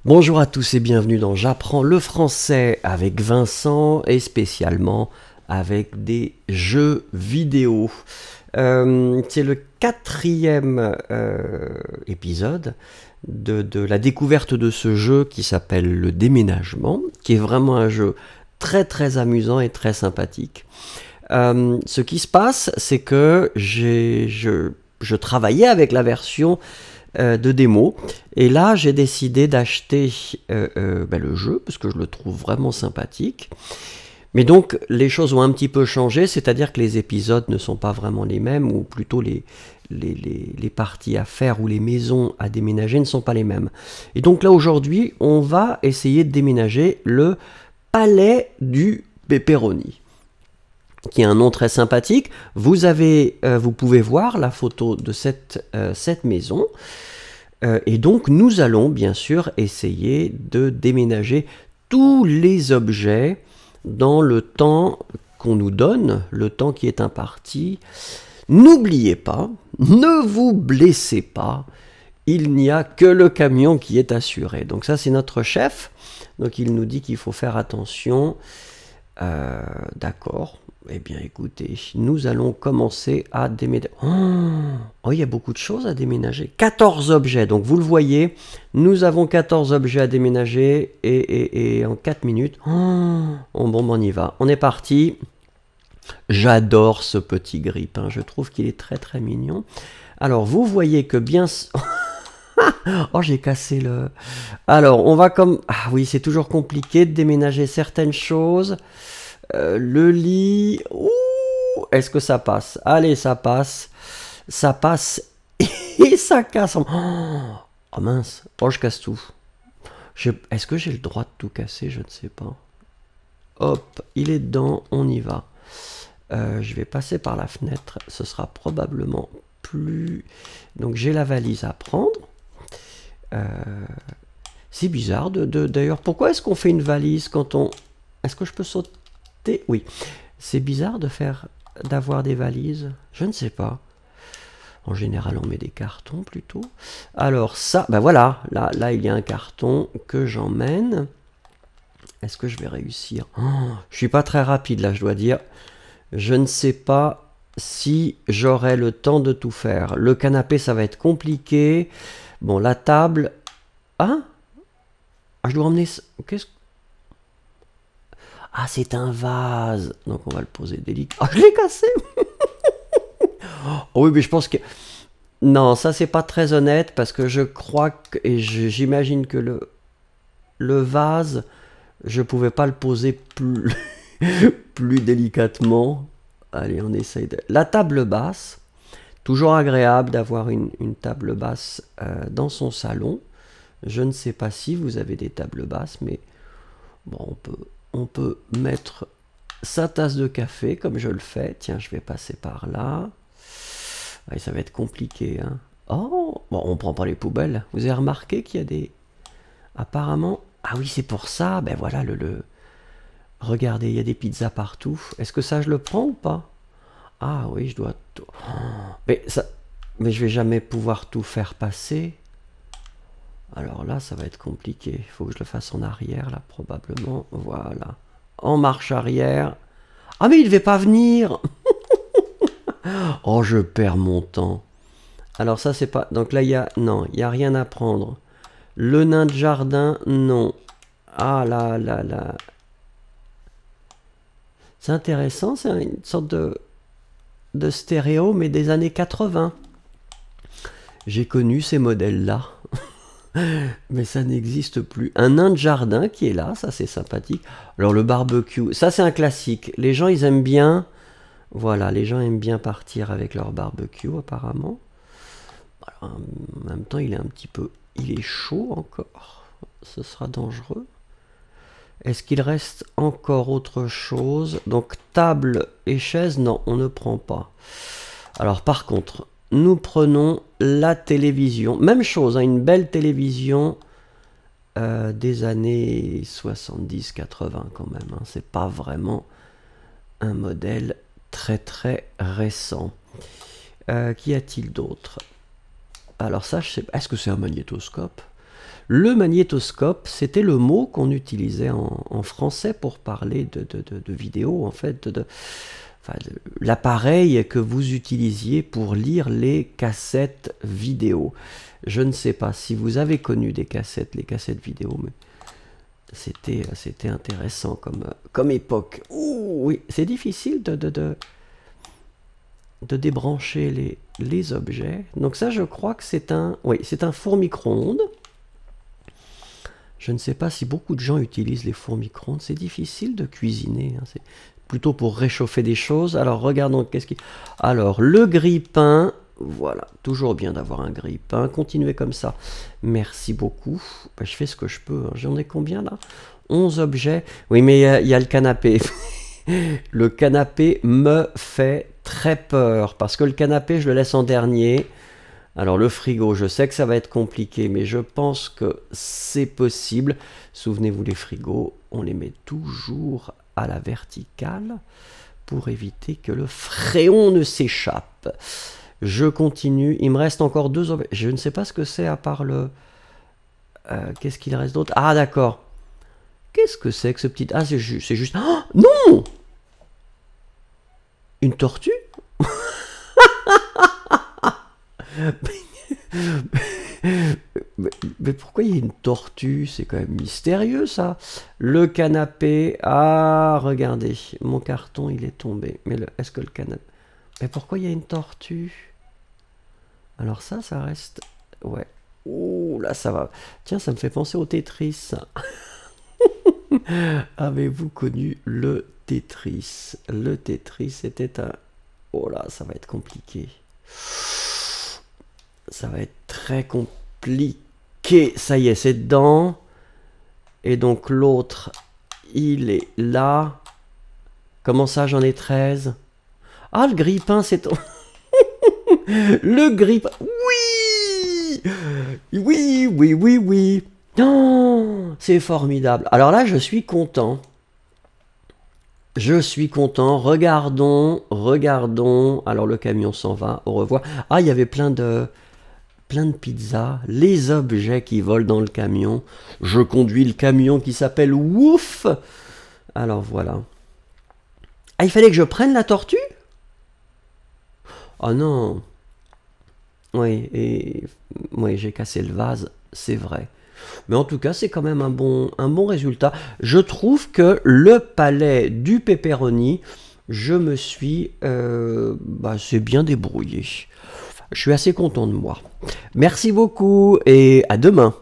Bonjour à tous et bienvenue dans J'apprends le français avec Vincent et spécialement avec des jeux vidéo. C'est le quatrième épisode de la découverte de ce jeu qui s'appelle le déménagement, qui est vraiment un jeu très amusant et très sympathique. Ce qui se passe, c'est que je travaillais avec la version de démo. Et là, j'ai décidé d'acheter le jeu, parce que je le trouve vraiment sympathique. Mais donc, les choses ont un petit peu changé, c'est-à-dire que les épisodes ne sont pas vraiment les mêmes, ou plutôt les parties à faire ou les maisons à déménager ne sont pas les mêmes. Et donc là, aujourd'hui, on va essayer de déménager le palais du pepperoni, qui est un nom très sympathique. Vous pouvez voir la photo de cette maison. Et donc nous allons bien sûr essayer de déménager tous les objets dans le temps qu'on nous donne, le temps qui est imparti. N'oubliez pas, ne vous blessez pas, il n'y a que le camion qui est assuré. Donc ça c'est notre chef, donc il nous dit qu'il faut faire attention. D'accord. Eh bien écoutez, nous allons commencer à déménager. Oh, il y a beaucoup de choses à déménager. 14 objets, donc vous le voyez, nous avons 14 objets à déménager et en 4 minutes, on y va. On est parti. J'adore ce petit grip, hein. Je trouve qu'il est très mignon. Alors vous voyez que bien... Oh, j'ai cassé le... Alors, on va comme... Ah oui, c'est toujours compliqué de déménager certaines choses. Le lit... Est-ce que ça passe? Allez, ça passe. Ça passe et ça casse. Oh mince. Oh, je casse tout. Est-ce que j'ai le droit de tout casser? Je ne sais pas. Hop, il est dedans, on y va. Je vais passer par la fenêtre. Ce sera probablement plus... Donc, j'ai la valise à prendre. C'est bizarre d'ailleurs. Pourquoi est-ce qu'on fait une valise quand on... Est-ce que je peux sauter? Oui. C'est bizarre d'avoir des valises. Je ne sais pas. En général, on met des cartons plutôt. Alors ça, ben voilà. Là, il y a un carton que j'emmène. Est-ce que je vais réussir? Je suis pas très rapide là, je dois dire. Je ne sais pas si j'aurai le temps de tout faire. Le canapé, ça va être compliqué. Bon, la table... Ah, je dois emmener... Qu'est-ce... Ah, c'est un vase. Donc, on va le poser délicatement. Ah, je l'ai cassé. Oh, oui, mais je pense que... Non, ça, c'est pas très honnête, parce que je crois que... Et j'imagine que le vase, je pouvais pas le poser plus, plus délicatement. Allez, on essaye de... La table basse. Toujours agréable d'avoir une table basse dans son salon. Je ne sais pas si vous avez des tables basses, mais bon, on peut mettre sa tasse de café comme je le fais. Tiens, je vais passer par là. Ouais, ça va être compliqué, hein. Oh, bon, on prend pas les poubelles. Vous avez remarqué qu'il y a des... Apparemment... Ah oui, c'est pour ça. Ben voilà, Regardez, il y a des pizzas partout. Est-ce que ça, je le prends ou pas? Ah oui, je dois... Mais je vais jamais pouvoir tout faire passer. Alors là, ça va être compliqué. Il faut que je le fasse en arrière, là, probablement. Voilà. En marche arrière. Ah, mais il ne devait pas venir. Oh, je perds mon temps. Alors ça, c'est pas... Donc là, il y a... Non, il n'y a rien à prendre. Le nain de jardin, non. Ah là. C'est intéressant, c'est une sorte de stéréo, mais des années 80. J'ai connu ces modèles-là. Mais ça n'existe plus. Un nain de jardin qui est là, ça c'est sympathique. Alors le barbecue, ça c'est un classique. Les gens ils aiment bien, voilà, les gens aiment bien partir avec leur barbecue apparemment. Alors, en même temps il est chaud encore. Ce sera dangereux. Est-ce qu'il reste encore autre chose? Donc table et chaise, non, on ne prend pas. Alors par contre, nous prenons la télévision. Même chose, hein, une belle télévision des années 70-80 quand même. Hein. C'est pas vraiment un modèle très récent. Qu'y a-t-il d'autre? Alors ça, je sais pas. Est-ce que c'est un magnétoscope? Le magnétoscope, c'était le mot qu'on utilisait en français pour parler de vidéo, en fait, enfin, l'appareil que vous utilisiez pour lire les cassettes vidéo. Je ne sais pas si vous avez connu des cassettes, les cassettes vidéo, mais c'était intéressant comme époque. Ouh, oui, c'est difficile de débrancher les objets. Donc ça, je crois que c'est un four micro-ondes. Je ne sais pas si beaucoup de gens utilisent les fours micro-ondes. C'est difficile de cuisiner, hein. C'est plutôt pour réchauffer des choses. Alors, regardons qu'est-ce qui... Alors, le grille-pain. Voilà, toujours bien d'avoir un grille-pain. Continuez comme ça. Merci beaucoup. Ben, je fais ce que je peux, hein. J'en ai combien, là? 11 objets. Oui, mais il y a le canapé. Le canapé me fait très peur. Parce que le canapé, je le laisse en dernier. Alors le frigo, je sais que ça va être compliqué, mais je pense que c'est possible. Souvenez-vous, les frigos, on les met toujours à la verticale pour éviter que le fréon ne s'échappe. Je continue. Il me reste encore 2 objets. Je ne sais pas ce que c'est à part le... Qu'est-ce qu'il reste d'autre? Ah, d'accord. Qu'est-ce que c'est que ce petit... Ah, c'est juste... Oh, non! Une tortue? Mais pourquoi il y a une tortue? C'est quand même mystérieux, ça. Le canapé. Ah, regardez. Mon carton, il est tombé. Mais est-ce que le canapé... Mais pourquoi il y a une tortue? Alors ça reste... Ouais. Ouh, là, ça va. Tiens, ça me fait penser au Tetris, ça. Avez-vous connu le Tetris? Le Tetris, était un... Oh là, ça va être compliqué. Ça va être très compliqué. Ça y est, c'est dedans. Et donc l'autre, il est là. Comment ça, j'en ai 13? Ah, le grille-pain, c'est... Le grille-pain... Oui! Oui, oui, oui, oui. Oh, c'est formidable. Alors là, je suis content. Je suis content. Regardons, regardons. Alors le camion s'en va. Au revoir. Ah, il y avait plein de pizzas. Les objets qui volent dans le camion. Je conduis le camion qui s'appelle Wouf. Alors voilà. Ah, il fallait que je prenne la tortue? Oh non. Oui, et oui, j'ai cassé le vase, c'est vrai. Mais en tout cas, c'est quand même un bon résultat. Je trouve que le palais du pepperoni, je me suis c'est bien débrouillé. Je suis assez content de moi. Merci beaucoup et à demain.